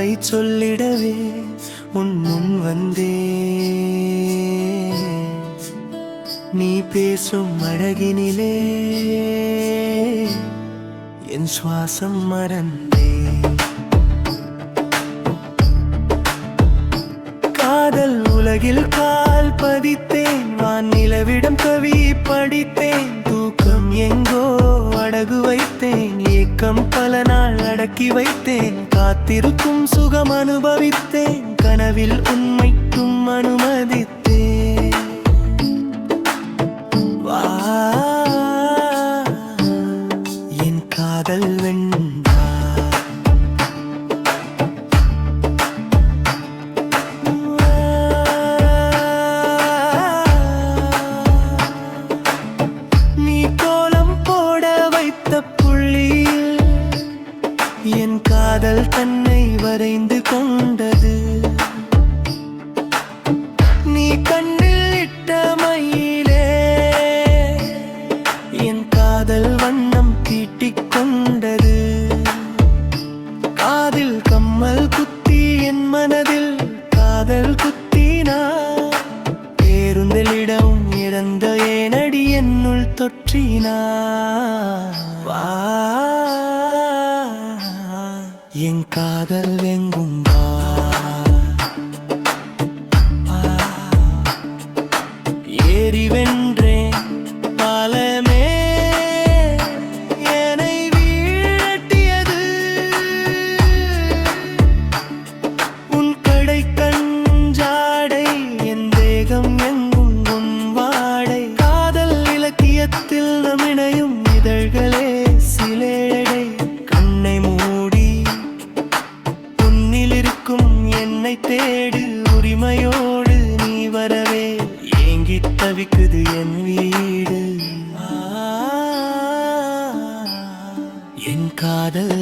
காதலை சொல்லிடவே உன் முன் வந்தே. நீ பேசும் அழகினிலே என் சுவாசம் மறந்தே. காதல் உலகில் கால் பதித்தேன், வான் நிலவிடம் கவி படித்தேன். தூக்கம் எங்கோ அடகு வைத்தேன், ஏக்கம் பல நாள் அடக்கி வைத்தேன். காத்திருக்கும் சுகம் அனுபவித்தேன், கனவில் உண்மைக்கும் அனுமதித்தேன். வா என் காதல் வென்றா. என் காதல் தன்னை வரைந்து கொண்டது. நீ கண்ணில் இட்ட மயிலே என் காதல் வண்ணம் தீட்டிக் கொண்டது. காதில் கம்மல் குத்தி என் மனதில் காதல் குத்தினார். பேருந்திலிடம் இறந்த ஏனடி என்னுள் தொற்றினார். வா என் காதல் எங்கும் வா. ஏறி வென்றேன் பாலமே என்னை வீழ்த்தியது. உன் கடை கஞ்சாடை என் தேகம் எங்கும் உன் வாடை. காதல் இலக்கியத்தில் நம் இணையும் இதழ்களே சிலேடை. கண்ணை மூடி என்னை தேடு, உரிமையோடு நீ வரவே ஏங்கித் தவிக்குது என் வீடு. என் காதல்